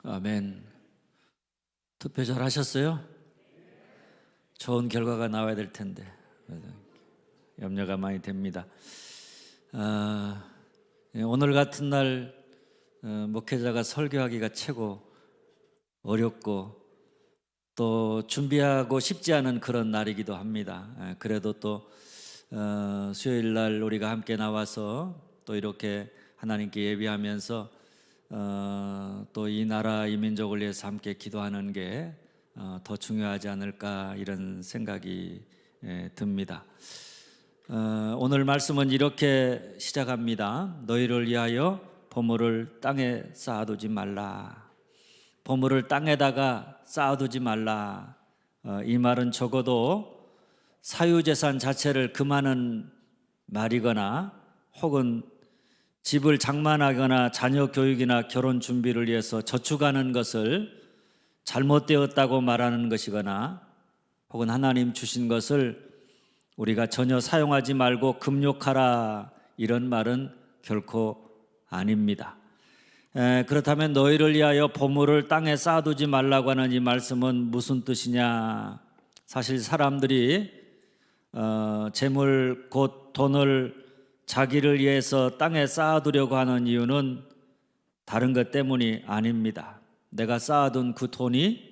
아멘. 투표 잘 하셨어요? 좋은 결과가 나와야 될 텐데 염려가 많이 됩니다. 오늘 같은 날 목회자가 설교하기가 최고 어렵고 또 준비하고 싶지 않은 그런 날이기도 합니다. 그래도 또 수요일 날 우리가 함께 나와서 또 이렇게 하나님께 예배하면서 또 이 나라 이 민족을 위해서 함께 기도하는 게 더 중요하지 않을까 이런 생각이 듭니다. 오늘 말씀은 이렇게 시작합니다. 너희를 위하여 보물을 땅에 쌓아두지 말라. 보물을 땅에다가 쌓아두지 말라. 이 말은 적어도 사유재산 자체를 금하는 말이거나 혹은 집을 장만하거나 자녀 교육이나 결혼 준비를 위해서 저축하는 것을 잘못되었다고 말하는 것이거나 혹은 하나님 주신 것을 우리가 전혀 사용하지 말고 금욕하라 이런 말은 결코 아닙니다. 그렇다면 너희를 위하여 보물을 땅에 쌓아두지 말라고 하는 이 말씀은 무슨 뜻이냐? 사실 사람들이 재물 곧 돈을 자기를 위해서 땅에 쌓아두려고 하는 이유는 다른 것 때문이 아닙니다. 내가 쌓아둔 그 돈이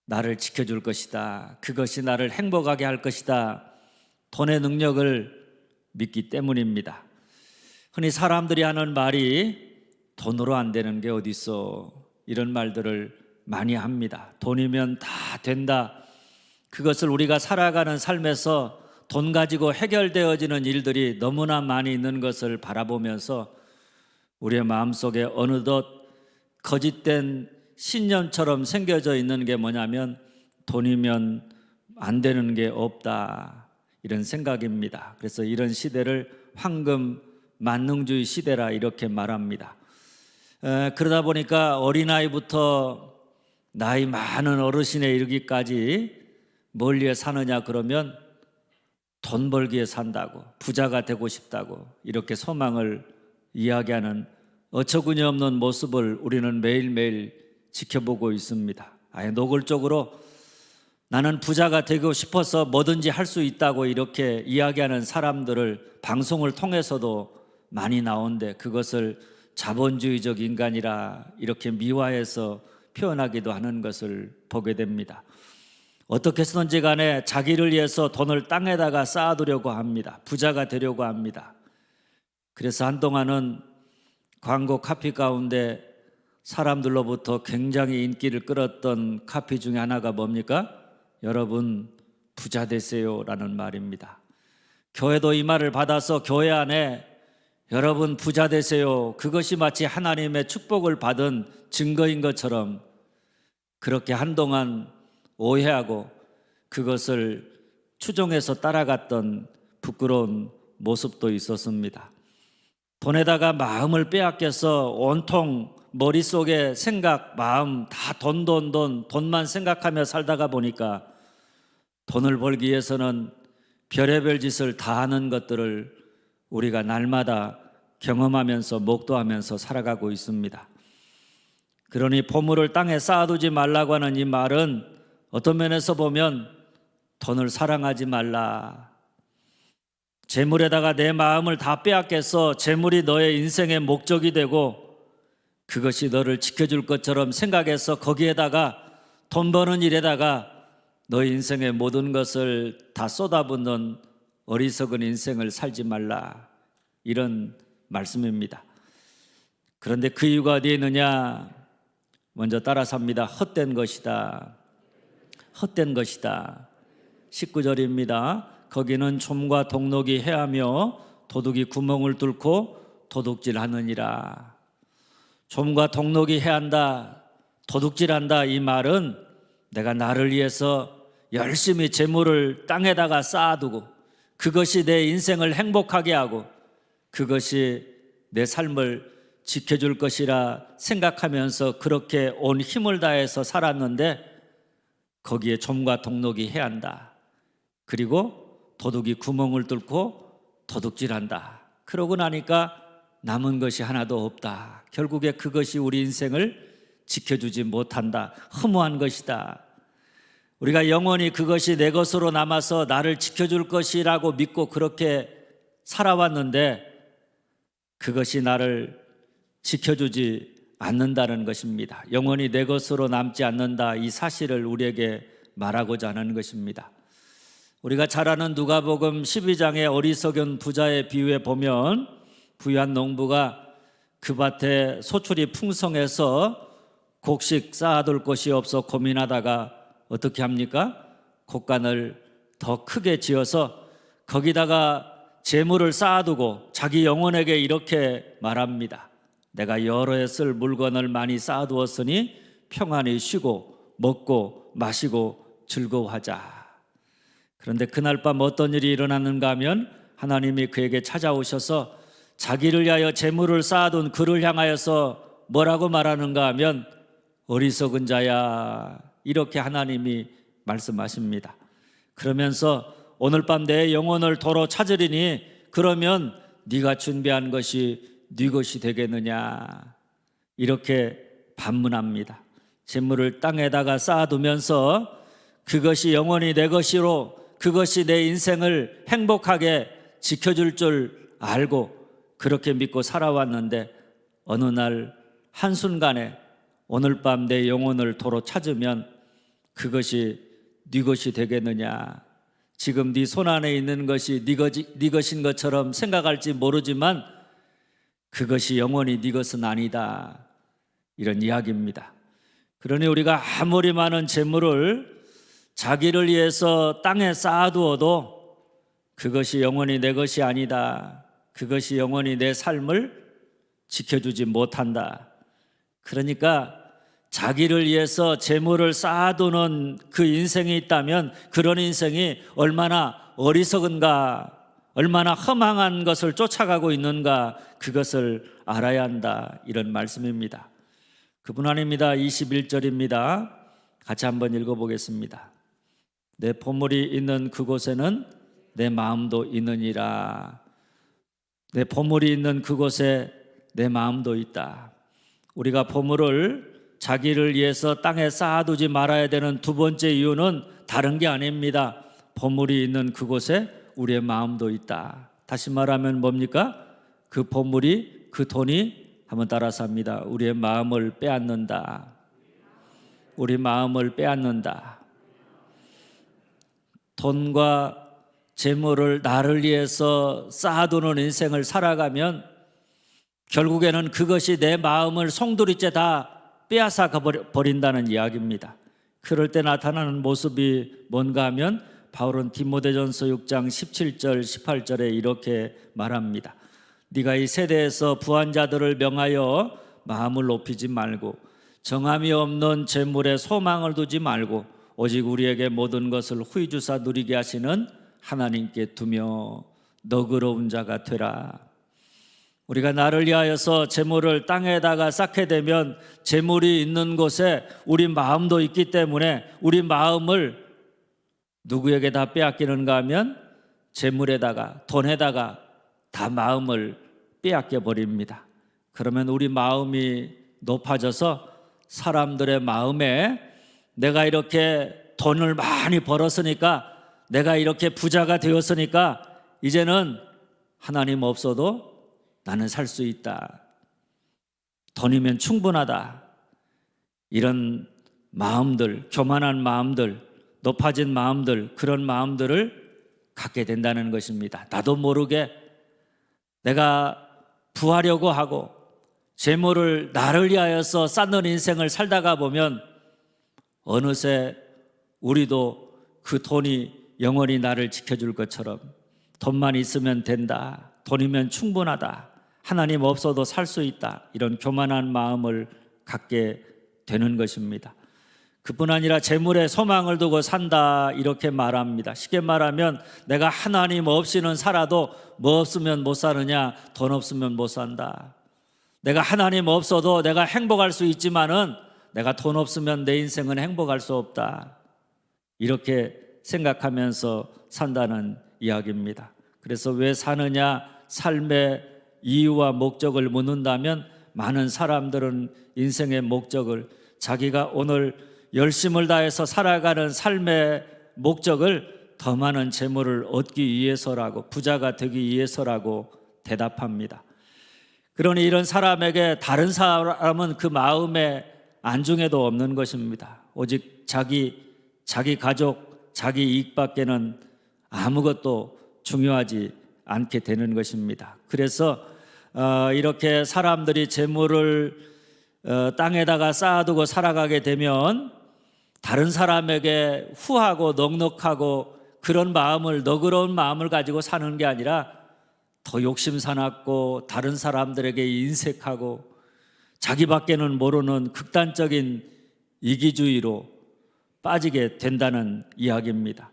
나를 지켜줄 것이다. 그것이 나를 행복하게 할 것이다. 돈의 능력을 믿기 때문입니다. 흔히 사람들이 하는 말이 돈으로 안 되는 게 어디 있어? 이런 말들을 많이 합니다. 돈이면 다 된다. 그것을 우리가 살아가는 삶에서 돈 가지고 해결되어지는 일들이 너무나 많이 있는 것을 바라보면서 우리의 마음속에 어느덧 거짓된 신념처럼 생겨져 있는 게 뭐냐면 돈이면 안 되는 게 없다 이런 생각입니다. 그래서 이런 시대를 황금 만능주의 시대라 이렇게 말합니다. 그러다 보니까 어린아이부터 나이 많은 어르신에 이르기까지 뭘 위해 사느냐 그러면 돈 벌기에 산다고, 부자가 되고 싶다고 이렇게 소망을 이야기하는 어처구니 없는 모습을 우리는 매일매일 지켜보고 있습니다. 아예 노골적으로 나는 부자가 되고 싶어서 뭐든지 할 수 있다고 이렇게 이야기하는 사람들을 방송을 통해서도 많이 나오는데 그것을 자본주의적 인간이라 이렇게 미화해서 표현하기도 하는 것을 보게 됩니다. 어떻게 해서든지 간에 자기를 위해서 돈을 땅에다가 쌓아두려고 합니다. 부자가 되려고 합니다. 그래서 한동안은 광고 카피 가운데 사람들로부터 굉장히 인기를 끌었던 카피 중에 하나가 뭡니까? 여러분 부자 되세요 라는 말입니다. 교회도 이 말을 받아서 교회 안에 여러분 부자 되세요, 그것이 마치 하나님의 축복을 받은 증거인 것처럼 그렇게 한동안 오해하고 그것을 추종해서 따라갔던 부끄러운 모습도 있었습니다. 돈에다가 마음을 빼앗겨서 온통 머릿속에 생각, 마음 다 돈만 생각하며 살다가 보니까 돈을 벌기 위해서는 별의별 짓을 다 하는 것들을 우리가 날마다 경험하면서 목도하면서 살아가고 있습니다. 그러니 보물을 땅에 쌓아두지 말라고 하는 이 말은 어떤 면에서 보면 돈을 사랑하지 말라. 재물에다가 내 마음을 다 빼앗겨서 재물이 너의 인생의 목적이 되고 그것이 너를 지켜줄 것처럼 생각해서 거기에다가 돈 버는 일에다가 너의 인생의 모든 것을 다 쏟아붓는 어리석은 인생을 살지 말라 이런 말씀입니다. 그런데 그 이유가 어디에 있느냐? 먼저 따라서 합니다. 헛된 것이다. 헛된 것이다. 19절입니다. 거기는 솜과 동록이 해하며 도둑이 구멍을 뚫고 도둑질하느니라. 솜과 동록이 해한다, 도둑질한다 이 말은 내가 나를 위해서 열심히 재물을 땅에다가 쌓아두고 그것이 내 인생을 행복하게 하고 그것이 내 삶을 지켜줄 것이라 생각하면서 그렇게 온 힘을 다해서 살았는데 거기에 솜과 동록이 해한다. 그리고 도둑이 구멍을 뚫고 도둑질한다. 그러고 나니까 남은 것이 하나도 없다. 결국에 그것이 우리 인생을 지켜주지 못한다. 허무한 것이다. 우리가 영원히 그것이 내 것으로 남아서 나를 지켜줄 것이라고 믿고 그렇게 살아왔는데 그것이 나를 지켜주지 않는다는 것입니다. 영원히 내 것으로 남지 않는다. 이 사실을 우리에게 말하고자 하는 것입니다. 우리가 잘 아는 누가복음 12장의 어리석은 부자의 비유에 보면 부유한 농부가 그 밭에 소출이 풍성해서 곡식 쌓아둘 곳이 없어 고민하다가 어떻게 합니까? 곡간을 더 크게 지어서 거기다가 재물을 쌓아두고 자기 영혼에게 이렇게 말합니다. 내가 여러 해 쓸 물건을 많이 쌓아두었으니 평안히 쉬고 먹고 마시고 즐거워하자. 그런데 그날 밤 어떤 일이 일어났는가 하면 하나님이 그에게 찾아오셔서 자기를 위하여 재물을 쌓아둔 그를 향하여서 뭐라고 말하는가 하면 어리석은 자야, 이렇게 하나님이 말씀하십니다. 그러면서 오늘 밤 내 영혼을 도로 찾으리니 그러면 네가 준비한 것이 네 것이 되겠느냐, 이렇게 반문합니다. 재물을 땅에다가 쌓아두면서 그것이 영원히 내 것이로 그것이 내 인생을 행복하게 지켜줄 줄 알고 그렇게 믿고 살아왔는데 어느 날 한순간에 오늘 밤 내 영혼을 도로 찾으면 그것이 네 것이 되겠느냐, 지금 네 손 안에 있는 것이 네 것인 것처럼 생각할지 모르지만 그것이 영원히 네 것은 아니다, 이런 이야기입니다. 그러니 우리가 아무리 많은 재물을 자기를 위해서 땅에 쌓아두어도 그것이 영원히 내 것이 아니다, 그것이 영원히 내 삶을 지켜주지 못한다. 그러니까 자기를 위해서 재물을 쌓아두는 그 인생이 있다면 그런 인생이 얼마나 어리석은가, 얼마나 허망한 것을 쫓아가고 있는가, 그것을 알아야 한다, 이런 말씀입니다. 그뿐 아닙니다. 21절입니다. 같이 한번 읽어보겠습니다. 내 보물이 있는 그곳에는 내 마음도 있느니라. 내 보물이 있는 그곳에 내 마음도 있다. 우리가 보물을 자기를 위해서 땅에 쌓아두지 말아야 되는 두 번째 이유는 다른 게 아닙니다. 보물이 있는 그곳에 우리의 마음도 있다. 다시 말하면 뭡니까? 그 보물이, 그 돈이, 한번 따라서 합니다. 우리의 마음을 빼앗는다. 우리 마음을 빼앗는다. 돈과 재물을 나를 위해서 쌓아두는 인생을 살아가면 결국에는 그것이 내 마음을 송두리째 다 빼앗아 버린다는 이야기입니다. 그럴 때 나타나는 모습이 뭔가 하면 바울은 디모데전서 6장 17절 18절에 이렇게 말합니다. 네가 이 세대에서 부한 자들을 명하여 마음을 높이지 말고 정함이 없는 재물에 소망을 두지 말고 오직 우리에게 모든 것을 후히 주사 누리게 하시는 하나님께 두며 너그러운 자가 되라. 우리가 나를 위하여서 재물을 땅에다가 쌓게 되면 재물이 있는 곳에 우리 마음도 있기 때문에 우리 마음을 누구에게 다 빼앗기는가 하면 재물에다가, 돈에다가 다 마음을 빼앗겨 버립니다. 그러면 우리 마음이 높아져서 사람들의 마음에 내가 이렇게 돈을 많이 벌었으니까, 내가 이렇게 부자가 되었으니까 이제는 하나님 없어도 나는 살 수 있다, 돈이면 충분하다, 이런 마음들, 교만한 마음들, 높아진 마음들, 그런 마음들을 갖게 된다는 것입니다. 나도 모르게 내가 부하려고 하고 재물을 나를 위하여서 쌓는 인생을 살다가 보면 어느새 우리도 그 돈이 영원히 나를 지켜줄 것처럼 돈만 있으면 된다, 돈이면 충분하다, 하나님 없어도 살 수 있다, 이런 교만한 마음을 갖게 되는 것입니다. 그뿐 아니라 재물에 소망을 두고 산다, 이렇게 말합니다. 쉽게 말하면 내가 하나님 없이는 살아도 뭐 없으면 못 사느냐, 돈 없으면 못 산다. 내가 하나님 없어도 내가 행복할 수 있지만은 내가 돈 없으면 내 인생은 행복할 수 없다, 이렇게 생각하면서 산다는 이야기입니다. 그래서 왜 사느냐, 삶의 이유와 목적을 묻는다면 많은 사람들은 인생의 목적을, 자기가 오늘 열심을 다해서 살아가는 삶의 목적을 더 많은 재물을 얻기 위해서라고, 부자가 되기 위해서라고 대답합니다. 그러니 이런 사람에게 다른 사람은 그 마음에 안중에도 없는 것입니다. 오직 자기 가족, 자기 이익밖에는 아무것도 중요하지 않게 되는 것입니다. 그래서 이렇게 사람들이 재물을 땅에다가 쌓아두고 살아가게 되면 다른 사람에게 후하고 넉넉하고 그런 마음을, 너그러운 마음을 가지고 사는 게 아니라 더 욕심 사납고 다른 사람들에게 인색하고 자기밖에는 모르는 극단적인 이기주의로 빠지게 된다는 이야기입니다.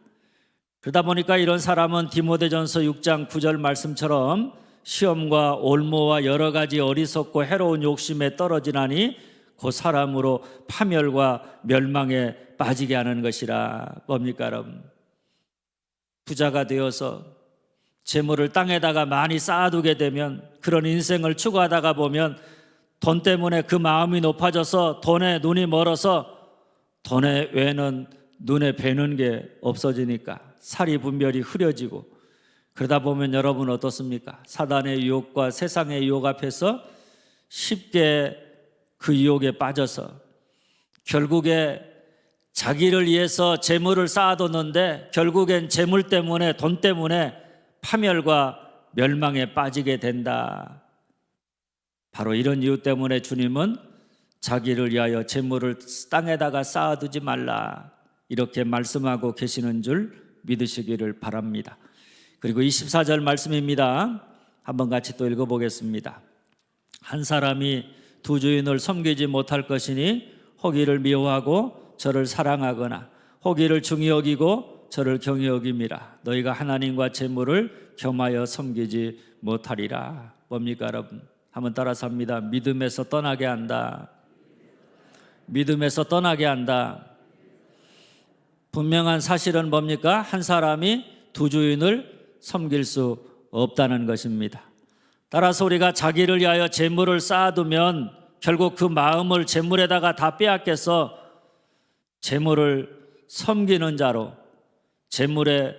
그러다 보니까 이런 사람은 디모데전서 6장 9절 말씀처럼 시험과 올무와 여러 가지 어리석고 해로운 욕심에 떨어지나니 그 사람으로 파멸과 멸망에 빠지게 하는 것이라. 뭡니까 여러분? 부자가 되어서 재물을 땅에다가 많이 쌓아두게 되면, 그런 인생을 추구하다가 보면 돈 때문에 그 마음이 높아져서 돈에 눈이 멀어서 돈의 외에는 눈에 뵈는 게 없어지니까 살이 분별이 흐려지고, 그러다 보면 여러분 어떻습니까? 사단의 유혹과 세상의 유혹 앞에서 쉽게 그 유혹에 빠져서 결국에 자기를 위해서 재물을 쌓아뒀는데 결국엔 재물 때문에, 돈 때문에 파멸과 멸망에 빠지게 된다. 바로 이런 이유 때문에 주님은 자기를 위하여 재물을 땅에다가 쌓아두지 말라, 이렇게 말씀하고 계시는 줄 믿으시기를 바랍니다. 그리고 24절 말씀입니다. 한번 같이 또 읽어보겠습니다. 한 사람이 두 주인을 섬기지 못할 것이니 호기를 미워하고 저를 사랑하거나 호기를 중히 여기고 저를 경히 여김이라. 너희가 하나님과 재물을 겸하여 섬기지 못하리라. 뭡니까 여러분? 한번 따라서 합니다. 믿음에서 떠나게 한다. 믿음에서 떠나게 한다. 분명한 사실은 뭡니까? 한 사람이 두 주인을 섬길 수 없다는 것입니다. 따라서 우리가 자기를 위하여 재물을 쌓아두면 결국 그 마음을 재물에다가 다 빼앗겨서 재물을 섬기는 자로, 재물의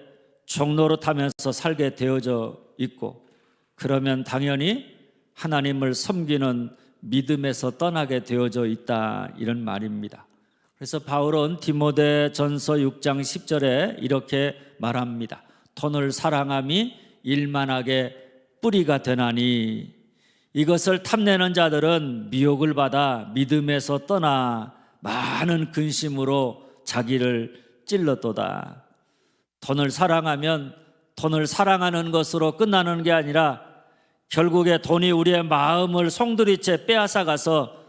종로로 타면서 살게 되어져 있고, 그러면 당연히 하나님을 섬기는 믿음에서 떠나게 되어져 있다, 이런 말입니다. 그래서 바울은 디모데전서 6장 10절에 이렇게 말합니다. 돈을 사랑함이 일만하게 뿌리가 되나니 이것을 탐내는 자들은 미혹을 받아 믿음에서 떠나 많은 근심으로 자기를 찔렀도다. 돈을 사랑하면 돈을 사랑하는 것으로 끝나는 게 아니라 결국에 돈이 우리의 마음을 송두리째 빼앗아가서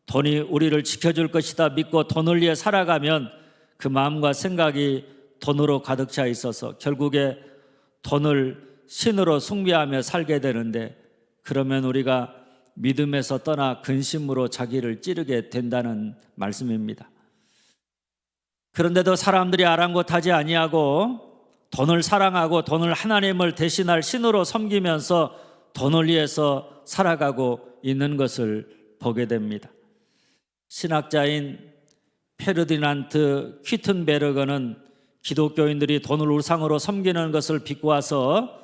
돈이 우리를 지켜줄 것이다 믿고 돈을 위해 살아가면 그 마음과 생각이 돈으로 가득 차 있어서 결국에 돈을 신으로 숭배하며 살게 되는데, 그러면 우리가 믿음에서 떠나 근심으로 자기를 찌르게 된다는 말씀입니다. 그런데도 사람들이 아랑곳하지 아니하고 돈을 사랑하고 돈을 하나님을 대신할 신으로 섬기면서 돈을 위해서 살아가고 있는 것을 보게 됩니다. 신학자인 페르디난트 퀴튼베르거는 기독교인들이 돈을 우상으로 섬기는 것을 비꼬아서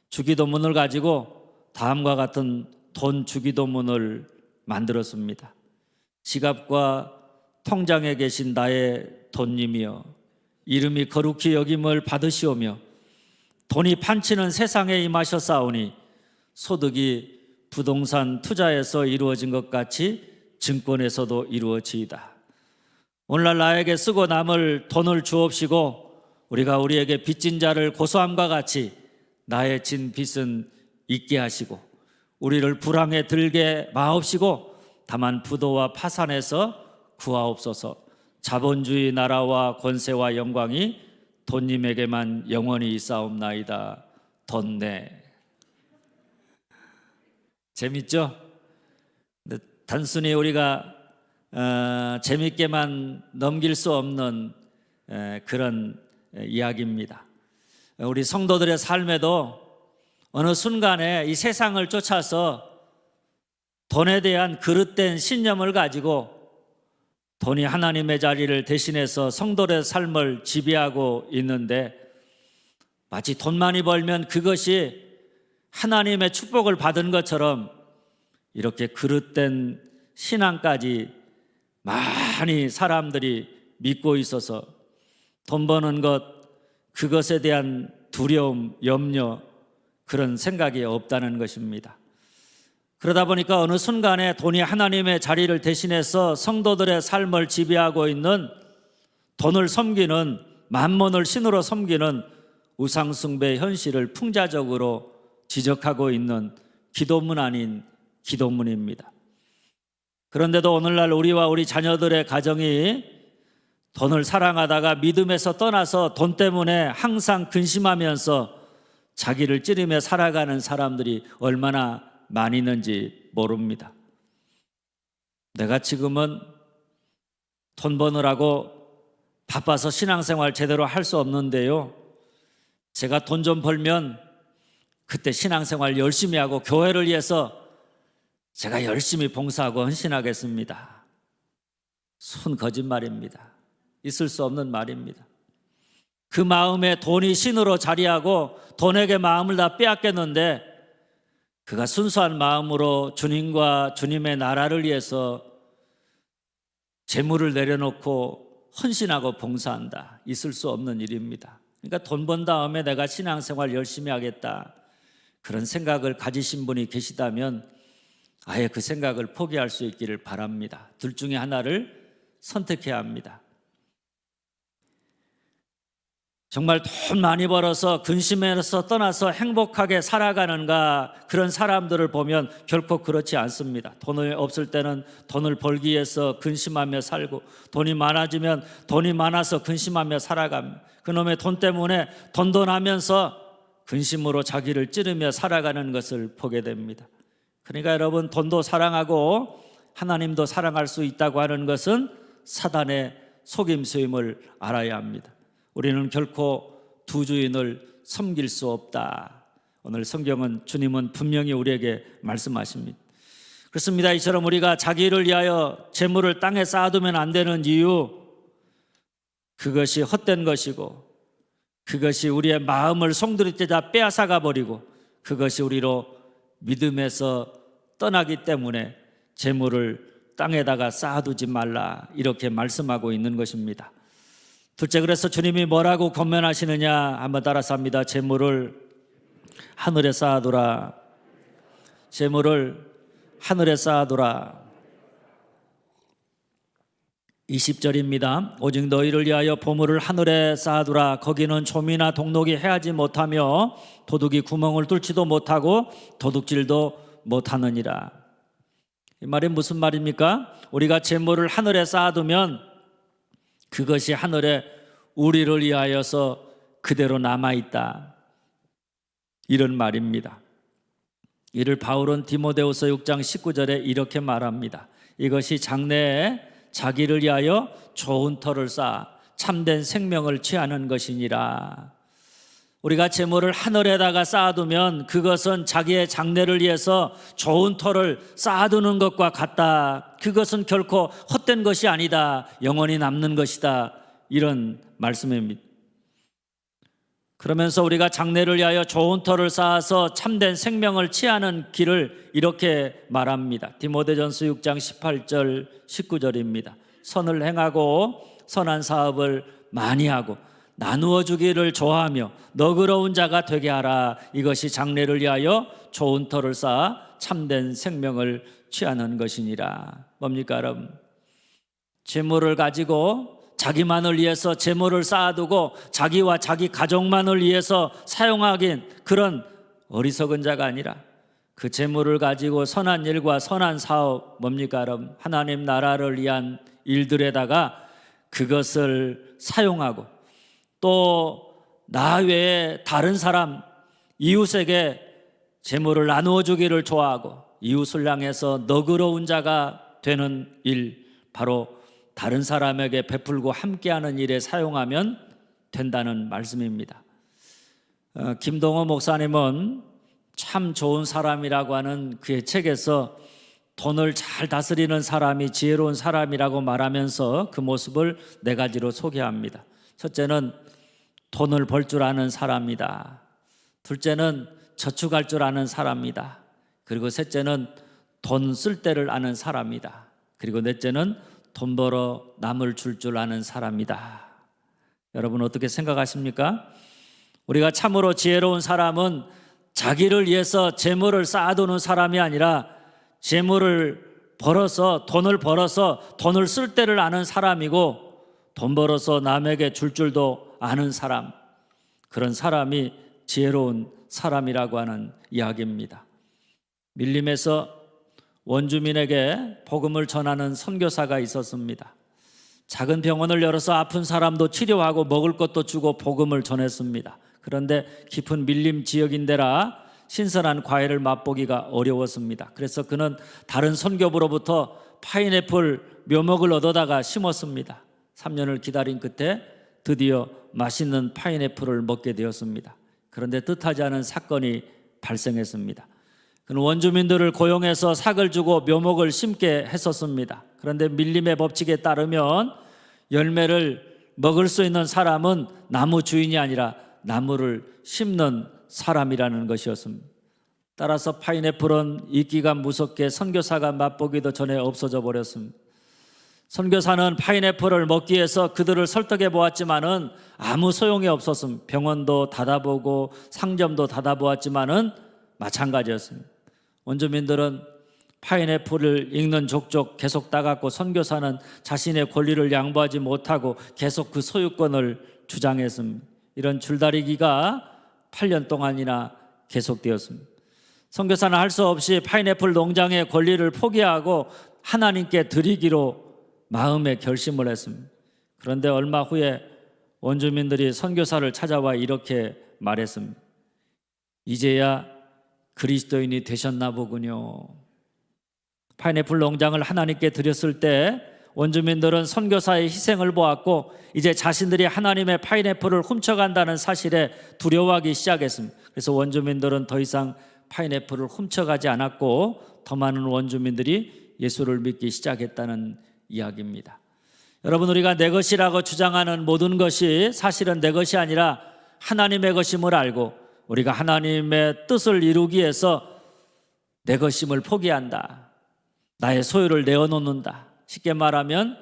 주기도문을 가지고 다음과 같은 돈 주기도문을 만들었습니다. 지갑과 통장에 계신 나의 돈님이여, 이름이 거룩히 여김을 받으시오며 돈이 판치는 세상에 임하셨사오니 소득이 부동산 투자에서 이루어진 것 같이 증권에서도 이루어지이다. 오늘날 나에게 쓰고 남을 돈을 주옵시고 우리가 우리에게 빚진 자를 고소함과 같이 나의 진 빚은 잊게 하시고 우리를 불황에 들게 마옵시고 다만 부도와 파산에서 구하옵소서. 자본주의 나라와 권세와 영광이 돈님에게만 영원히 있사옵나이다. 돈내. 재밌죠? 단순히 우리가 재밌게만 넘길 수 없는 그런 이야기입니다. 우리 성도들의 삶에도 어느 순간에 이 세상을 쫓아서 돈에 대한 그릇된 신념을 가지고 돈이 하나님의 자리를 대신해서 성도의 삶을 지배하고 있는데, 마치 돈 많이 벌면 그것이 하나님의 축복을 받은 것처럼 이렇게 그릇된 신앙까지 많이 사람들이 믿고 있어서 돈 버는 것, 그것에 대한 두려움, 염려, 그런 생각이 없다는 것입니다. 그러다 보니까 어느 순간에 돈이 하나님의 자리를 대신해서 성도들의 삶을 지배하고 있는, 돈을 섬기는, 만몬을 신으로 섬기는 우상숭배 현실을 풍자적으로 지적하고 있는 기도문 아닌 기도문입니다. 그런데도 오늘날 우리와 우리 자녀들의 가정이 돈을 사랑하다가 믿음에서 떠나서 돈 때문에 항상 근심하면서 자기를 찌르며 살아가는 사람들이 얼마나 많이 있는지 모릅니다. 내가 지금은 돈 버느라고 바빠서 신앙생활 제대로 할 수 없는데요, 제가 돈 좀 벌면 그때 신앙생활 열심히 하고 교회를 위해서 제가 열심히 봉사하고 헌신하겠습니다. 순 거짓말입니다. 있을 수 없는 말입니다. 그 마음에 돈이 신으로 자리하고 돈에게 마음을 다 빼앗겼는데, 그가 순수한 마음으로 주님과 주님의 나라를 위해서 재물을 내려놓고 헌신하고 봉사한다. 있을 수 없는 일입니다. 그러니까 돈 번 다음에 내가 신앙생활 열심히 하겠다, 그런 생각을 가지신 분이 계시다면 아예 그 생각을 포기할 수 있기를 바랍니다. 둘 중에 하나를 선택해야 합니다. 정말 돈 많이 벌어서 근심에서 떠나서 행복하게 살아가는가, 그런 사람들을 보면 결코 그렇지 않습니다. 돈이 없을 때는 돈을 벌기 위해서 근심하며 살고, 돈이 많아지면 돈이 많아서 근심하며 살아갑니다. 그놈의 돈 때문에 돈돈하면서 근심으로 자기를 찌르며 살아가는 것을 보게 됩니다. 그러니까 여러분, 돈도 사랑하고 하나님도 사랑할 수 있다고 하는 것은 사단의 속임수임을 알아야 합니다. 우리는 결코 두 주인을 섬길 수 없다. 오늘 성경은, 주님은 분명히 우리에게 말씀하십니다. 그렇습니다. 이처럼 우리가 자기를 위하여 재물을 땅에 쌓아두면 안 되는 이유, 그것이 헛된 것이고, 그것이 우리의 마음을 송두리째 빼앗아가 버리고, 그것이 우리로 믿음에서 떠나기 때문에 재물을 땅에다가 쌓아두지 말라, 이렇게 말씀하고 있는 것입니다. 둘째, 그래서 주님이 뭐라고 권면하시느냐, 한번 따라서 합니다. 재물을 하늘에 쌓아두라. 재물을 하늘에 쌓아두라. 20절입니다. 오직 너희를 위하여 보물을 하늘에 쌓아두라. 거기는 좀이나 동록이 해하지 못하며 도둑이 구멍을 뚫지도 못하고 도둑질도 못하느니라. 이 말이 무슨 말입니까? 우리가 재물을 하늘에 쌓아두면 그것이 하늘에 우리를 위하여서 그대로 남아있다, 이런 말입니다. 이를 바울은 디모데후서 6장 19절에 이렇게 말합니다. 이것이 장래에 자기를 위하여 좋은 터를 쌓아 참된 생명을 취하는 것이니라. 우리가 재물을 하늘에다가 쌓아두면 그것은 자기의 장래를 위해서 좋은 터를 쌓아두는 것과 같다. 그것은 결코 헛된 것이 아니다. 영원히 남는 것이다. 이런 말씀입니다. 그러면서 우리가 장래를 위하여 좋은 터를 쌓아서 참된 생명을 취하는 길을 이렇게 말합니다. 디모데전서 6장 18절 19절입니다. 선을 행하고 선한 사업을 많이 하고 나누어 주기를 좋아하며 너그러운 자가 되게 하라. 이것이 장래를 위하여 좋은 터를 쌓아 참된 생명을 취하는 것이니라. 뭡니까 여러분? 재물을 가지고 자기만을 위해서 재물을 쌓아두고 자기와 자기 가족만을 위해서 사용하긴, 그런 어리석은 자가 아니라 그 재물을 가지고 선한 일과 선한 사업, 뭡니까 여러분? 하나님 나라를 위한 일들에다가 그것을 사용하고, 또 나 외에 다른 사람, 이웃에게 재물을 나누어 주기를 좋아하고 이웃을 향해서 너그러운 자가 되는 일, 바로 다른 사람에게 베풀고 함께하는 일에 사용하면 된다는 말씀입니다. 김동호 목사님은 참 좋은 사람이라고 하는 그의 책에서 돈을 잘 다스리는 사람이 지혜로운 사람이라고 말하면서 그 모습을 네 가지로 소개합니다. 첫째는 돈을 벌 줄 아는 사람이다. 둘째는 저축할 줄 아는 사람이다. 그리고 셋째는 돈 쓸 때를 아는 사람이다. 그리고 넷째는 돈 벌어 남을 줄 줄 아는 사람이다. 여러분 어떻게 생각하십니까? 우리가 참으로 지혜로운 사람은 자기를 위해서 재물을 쌓아두는 사람이 아니라 재물을 벌어서 돈을 쓸 때를 아는 사람이고 돈 벌어서 남에게 줄 줄도 아는 사람, 그런 사람이 지혜로운 사람이라고 하는 이야기입니다. 밀림에서 원주민에게 복음을 전하는 선교사가 있었습니다. 작은 병원을 열어서 아픈 사람도 치료하고 먹을 것도 주고 복음을 전했습니다. 그런데 깊은 밀림 지역인데라 신선한 과일을 맛보기가 어려웠습니다. 그래서 그는 다른 선교부로부터 파인애플 묘목을 얻어다가 심었습니다. 3년을 기다린 끝에 드디어 맛있는 파인애플을 먹게 되었습니다. 그런데 뜻하지 않은 사건이 발생했습니다. 그는 원주민들을 고용해서 삭을 주고 묘목을 심게 했었습니다. 그런데 밀림의 법칙에 따르면 열매를 먹을 수 있는 사람은 나무 주인이 아니라 나무를 심는 사람이라는 것이었습니다. 따라서 파인애플은 익기가 무섭게 선교사가 맛보기도 전에 없어져 버렸습니다. 선교사는 파인애플을 먹기 위해서 그들을 설득해 보았지만은 아무 소용이 없었습니다. 병원도 닫아보고 상점도 닫아보았지만은 마찬가지였습니다. 원주민들은 파인애플을 읽는 족족 계속 따갔고 선교사는 자신의 권리를 양보하지 못하고 계속 그 소유권을 주장했습니다. 이런 줄다리기가 8년 동안이나 계속되었습니다. 선교사는 할 수 없이 파인애플 농장의 권리를 포기하고 하나님께 드리기로 마음의 결심을 했습니다. 그런데 얼마 후에 원주민들이 선교사를 찾아와 이렇게 말했습니다. 이제야 그리스도인이 되셨나 보군요. 파인애플 농장을 하나님께 드렸을 때 원주민들은 선교사의 희생을 보았고 이제 자신들이 하나님의 파인애플을 훔쳐간다는 사실에 두려워하기 시작했습니다. 그래서 원주민들은 더 이상 파인애플을 훔쳐가지 않았고 더 많은 원주민들이 예수를 믿기 시작했다는 이야기입니다. 여러분, 우리가 내 것이라고 주장하는 모든 것이 사실은 내 것이 아니라 하나님의 것임을 알고 우리가 하나님의 뜻을 이루기 위해서 내 것임을 포기한다. 나의 소유를 내어놓는다. 쉽게 말하면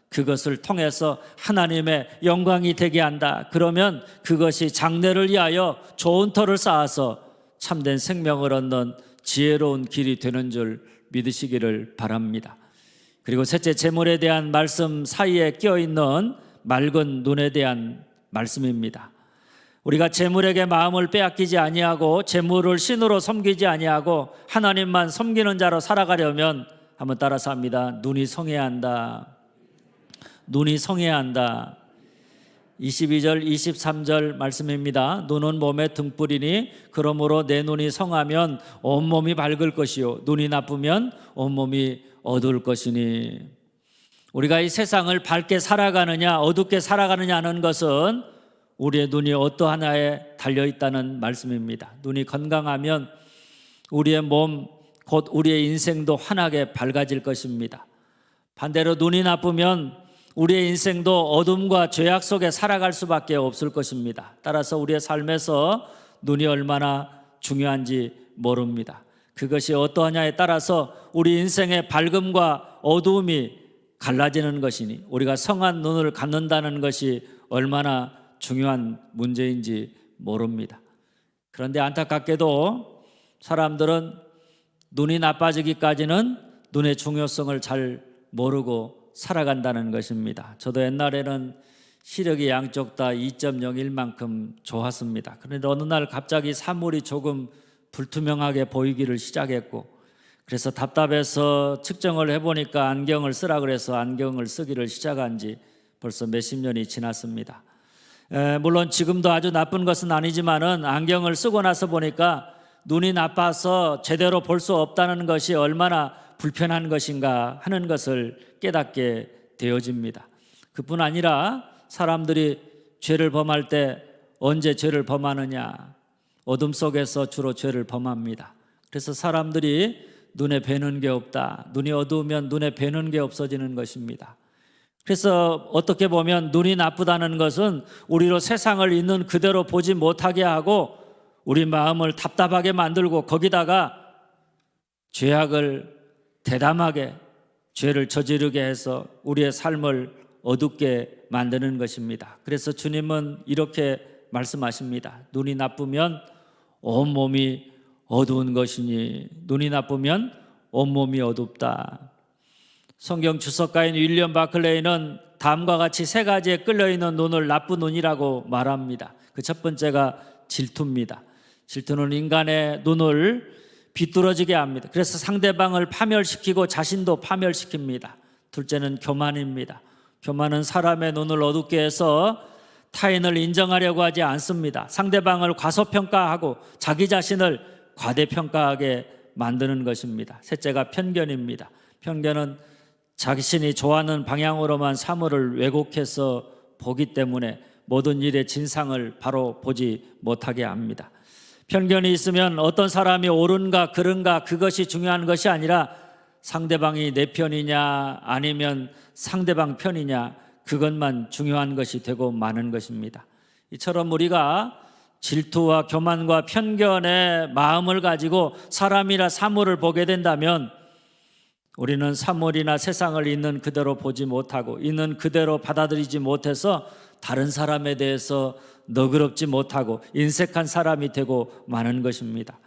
그것을 통해서 하나님의 영광이 되게 한다. 그러면 그것이 장래를 위하여 좋은 터를 쌓아서 참된 생명을 얻는 지혜로운 길이 되는 줄 믿으시기를 바랍니다. 그리고 셋째, 재물에 대한 말씀 사이에 끼어있는 맑은 눈에 대한 말씀입니다. 우리가 재물에게 마음을 빼앗기지 아니하고 재물을 신으로 섬기지 아니하고 하나님만 섬기는 자로 살아가려면 한번 따라서 합니다. 눈이 성해야 한다. 눈이 성해야 한다. 22절 23절 말씀입니다. 눈은 몸의 등불이니 그러므로 내 눈이 성하면 온몸이 밝을 것이요 눈이 나쁘면 온몸이 어두울 것이니. 우리가 이 세상을 밝게 살아가느냐 어둡게 살아가느냐 하는 것은 우리의 눈이 어떠하냐에 달려있다는 말씀입니다. 눈이 건강하면 우리의 몸 곧 우리의 인생도 환하게 밝아질 것입니다. 반대로 눈이 나쁘면 우리의 인생도 어둠과 죄악 속에 살아갈 수밖에 없을 것입니다. 따라서 우리의 삶에서 눈이 얼마나 중요한지 모릅니다. 그것이 어떠하냐에 따라서 우리 인생의 밝음과 어두움이 갈라지는 것이니 우리가 성한 눈을 갖는다는 것이 얼마나 중요한 문제인지 모릅니다. 그런데 안타깝게도 사람들은 눈이 나빠지기까지는 눈의 중요성을 잘 모르고 살아간다는 것입니다. 저도 옛날에는 시력이 양쪽 다 2.01만큼 좋았습니다. 그런데 어느 날 갑자기 사물이 조금 불투명하게 보이기를 시작했고 그래서 답답해서 측정을 해보니까 안경을 쓰라 그래서 안경을 쓰기를 시작한 지 벌써 몇십 년이 지났습니다. 물론 지금도 아주 나쁜 것은 아니지만은 안경을 쓰고 나서 보니까 눈이 나빠서 제대로 볼 수 없다는 것이 얼마나 불편한 것인가 하는 것을 깨닫게 되어집니다. 그뿐 아니라 사람들이 죄를 범할 때 언제 죄를 범하느냐? 어둠 속에서 주로 죄를 범합니다. 그래서 사람들이 눈에 뵈는 게 없다. 눈이 어두우면 눈에 뵈는 게 없어지는 것입니다. 그래서 어떻게 보면 눈이 나쁘다는 것은 우리로 세상을 있는 그대로 보지 못하게 하고 우리 마음을 답답하게 만들고 거기다가 죄악을 대담하게 죄를 저지르게 해서 우리의 삶을 어둡게 만드는 것입니다. 그래서 주님은 이렇게 말씀하십니다. 눈이 나쁘면 온몸이 어두운 것이니 눈이 나쁘면 온몸이 어둡다. 성경 주석가인 윌리엄 바클레이는 다음과 같이 세 가지에 끌려있는 눈을 나쁜 눈이라고 말합니다. 그 첫 번째가 질투입니다. 질투는 인간의 눈을 비뚤어지게 합니다. 그래서 상대방을 파멸시키고 자신도 파멸시킵니다. 둘째는 교만입니다. 교만은 사람의 눈을 어둡게 해서 타인을 인정하려고 하지 않습니다. 상대방을 과소평가하고 자기 자신을 과대평가하게 만드는 것입니다. 셋째가 편견입니다. 편견은 자신이 좋아하는 방향으로만 사물을 왜곡해서 보기 때문에 모든 일의 진상을 바로 보지 못하게 합니다. 편견이 있으면 어떤 사람이 옳은가 그른가 그것이 중요한 것이 아니라 상대방이 내 편이냐 아니면 상대방 편이냐 그것만 중요한 것이 되고 마는 것입니다. 이처럼 우리가 질투와 교만과 편견의 마음을 가지고 사람이나 사물을 보게 된다면 우리는 사물이나 세상을 있는 그대로 보지 못하고 있는 그대로 받아들이지 못해서 다른 사람에 대해서 너그럽지 못하고 인색한 사람이 되고 마는 것입니다.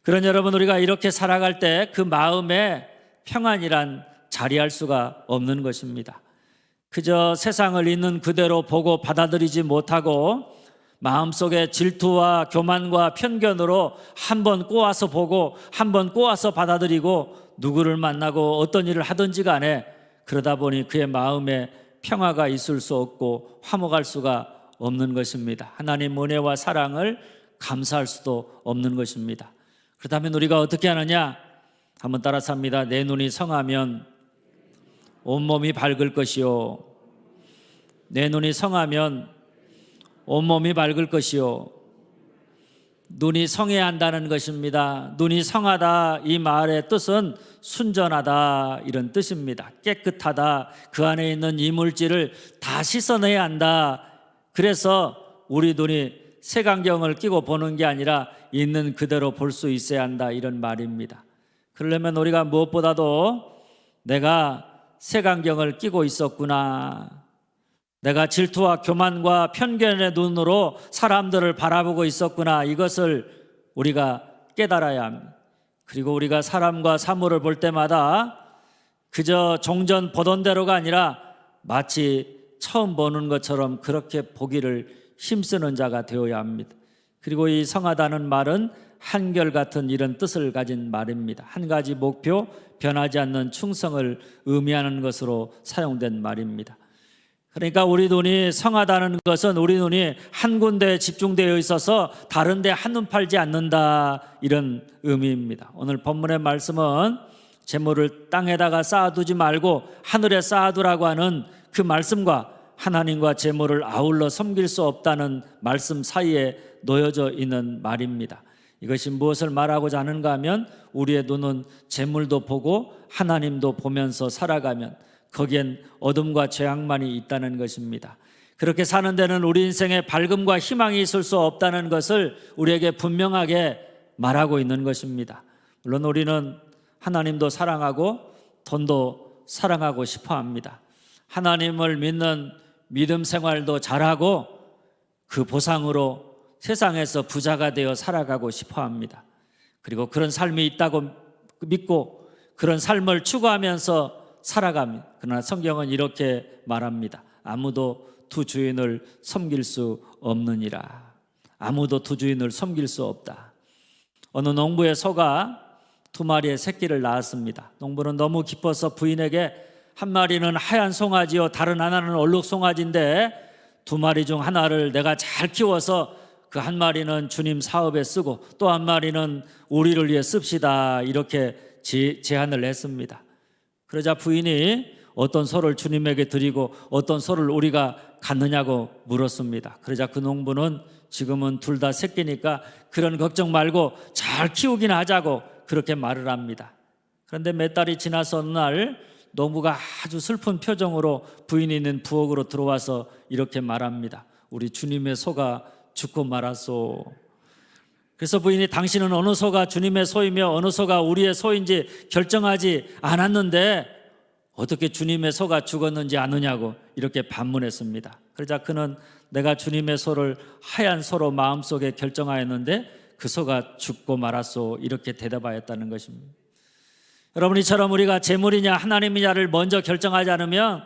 그런 여러분, 우리가 이렇게 살아갈 때 그 마음에 평안이란 자리할 수가 없는 것입니다. 그저 세상을 있는 그대로 보고 받아들이지 못하고 마음속에 질투와 교만과 편견으로 한번 꼬아서 보고 한번 꼬아서 받아들이고 누구를 만나고 어떤 일을 하든지 간에 그러다 보니 그의 마음에 평화가 있을 수 없고 화목할 수가 없는 것입니다. 하나님 은혜와 사랑을 감사할 수도 없는 것입니다. 그렇다면 우리가 어떻게 하느냐? 한번 따라서 합니다. 내 눈이 성하면 온몸이 밝을 것이요, 내 눈이 성하면 온몸이 밝을 것이요. 눈이 성해야 한다는 것입니다. 눈이 성하다, 이 말의 뜻은 순전하다 이런 뜻입니다. 깨끗하다, 그 안에 있는 이물질을 다 씻어내야 한다. 그래서 우리 눈이 색안경을 끼고 보는 게 아니라 있는 그대로 볼 수 있어야 한다 이런 말입니다. 그러려면 우리가 무엇보다도 내가 색안경을 끼고 있었구나, 내가 질투와 교만과 편견의 눈으로 사람들을 바라보고 있었구나, 이것을 우리가 깨달아야 합니다. 그리고 우리가 사람과 사물을 볼 때마다 그저 종전 보던 대로가 아니라 마치 처음 보는 것처럼 그렇게 보기를 힘쓰는 자가 되어야 합니다. 그리고 이 성하다는 말은 한결같은 이런 뜻을 가진 말입니다. 한 가지 목표, 변하지 않는 충성을 의미하는 것으로 사용된 말입니다. 그러니까 우리 눈이 성하다는 것은 우리 눈이 한 군데에 집중되어 있어서 다른 데 한눈 팔지 않는다 이런 의미입니다. 오늘 본문의 말씀은 재물을 땅에다가 쌓아두지 말고 하늘에 쌓아두라고 하는 그 말씀과 하나님과 재물을 아울러 섬길 수 없다는 말씀 사이에 놓여져 있는 말입니다. 이것이 무엇을 말하고자 하는가 하면 우리의 눈은 재물도 보고 하나님도 보면서 살아가면 거기엔 어둠과 죄악만이 있다는 것입니다. 그렇게 사는 데는 우리 인생에 밝음과 희망이 있을 수 없다는 것을 우리에게 분명하게 말하고 있는 것입니다. 물론 우리는 하나님도 사랑하고 돈도 사랑하고 싶어 합니다. 하나님을 믿는 믿음 생활도 잘하고 그 보상으로 세상에서 부자가 되어 살아가고 싶어 합니다. 그리고 그런 삶이 있다고 믿고 그런 삶을 추구하면서 살아갑니다. 그러나 성경은 이렇게 말합니다. 아무도 두 주인을 섬길 수 없느니라. 아무도 두 주인을 섬길 수 없다. 어느 농부의 소가 두 마리의 새끼를 낳았습니다. 농부는 너무 기뻐서 부인에게 한 마리는 하얀 송아지요, 다른 하나는 얼룩 송아지인데 두 마리 중 하나를 내가 잘 키워서 그 한 마리는 주님 사업에 쓰고 또 한 마리는 우리를 위해 씁시다, 이렇게 제안을 했습니다. 그러자 부인이 어떤 소를 주님에게 드리고 어떤 소를 우리가 갖느냐고 물었습니다. 그러자 그 농부는 지금은 둘 다 새끼니까 그런 걱정 말고 잘 키우긴 하자고 그렇게 말을 합니다. 그런데 몇 달이 지나서 어느 날 노부가 아주 슬픈 표정으로 부인이 있는 부엌으로 들어와서 이렇게 말합니다. 우리 주님의 소가 죽고 말았소. 그래서 부인이 당신은 어느 소가 주님의 소이며 어느 소가 우리의 소인지 결정하지 않았는데 어떻게 주님의 소가 죽었는지 아느냐고 이렇게 반문했습니다. 그러자 그는 내가 주님의 소를 하얀 소로 마음속에 결정하였는데 그 소가 죽고 말았소 이렇게 대답하였다는 것입니다. 여러분, 이처럼 우리가 재물이냐 하나님이냐를 먼저 결정하지 않으면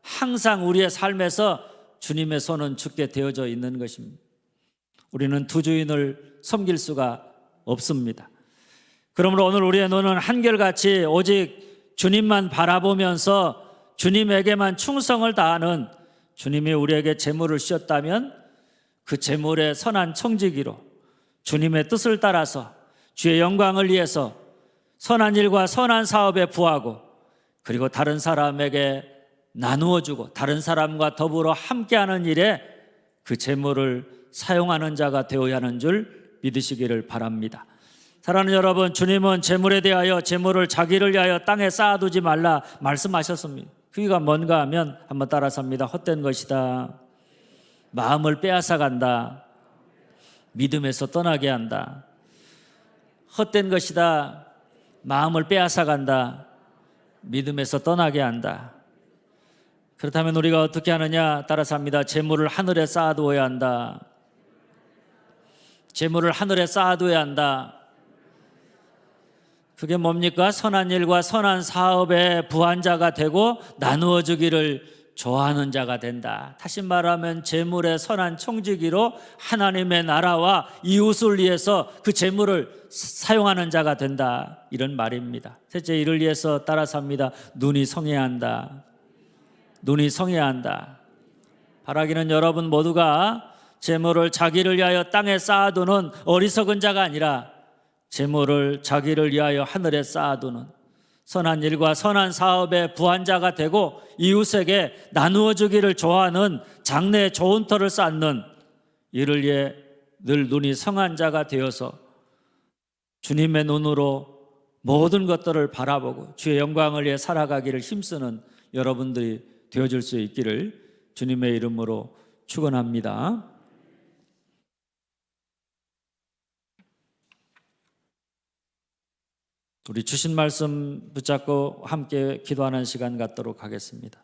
항상 우리의 삶에서 주님의 소는 죽게 되어져 있는 것입니다. 우리는 두 주인을 섬길 수가 없습니다. 그러므로 오늘 우리의 눈은 한결같이 오직 주님만 바라보면서 주님에게만 충성을 다하는, 주님이 우리에게 재물을 주셨다면 그 재물의 선한 청지기로 주님의 뜻을 따라서 주의 영광을 위해서 선한 일과 선한 사업에 부하고 그리고 다른 사람에게 나누어 주고 다른 사람과 더불어 함께하는 일에 그 재물을 사용하는 자가 되어야 하는 줄 믿으시기를 바랍니다. 사랑하는 여러분, 주님은 재물에 대하여 재물을 자기를 위하여 땅에 쌓아두지 말라 말씀하셨습니다. 그게 뭔가 하면 한번 따라서 합니다. 헛된 것이다. 마음을 빼앗아 간다. 믿음에서 떠나게 한다. 헛된 것이다. 마음을 빼앗아 간다. 믿음에서 떠나게 한다. 그렇다면 우리가 어떻게 하느냐? 따라서 합니다. 재물을 하늘에 쌓아두어야 한다. 재물을 하늘에 쌓아두어야 한다. 그게 뭡니까? 선한 일과 선한 사업에 부한 자가 되고 나누어 주기를 좋아하는 자가 된다. 다시 말하면 재물의 선한 청지기로 하나님의 나라와 이웃을 위해서 그 재물을 사용하는 자가 된다. 이런 말입니다. 셋째, 이를 위해서 따라서 합니다. 눈이 성해야 한다. 눈이 성해야 한다. 바라기는 여러분 모두가 재물을 자기를 위하여 땅에 쌓아두는 어리석은 자가 아니라 재물을 자기를 위하여 하늘에 쌓아두는 선한 일과 선한 사업에 부한 자가 되고 이웃에게 나누어 주기를 좋아하는 장래에 좋은 터를 쌓는, 이를 위해 늘 눈이 성한 자가 되어서 주님의 눈으로 모든 것들을 바라보고 주의 영광을 위해 살아가기를 힘쓰는 여러분들이 되어줄 수 있기를 주님의 이름으로 축원합니다. 우리 주신 말씀 붙잡고 함께 기도하는 시간 갖도록 하겠습니다.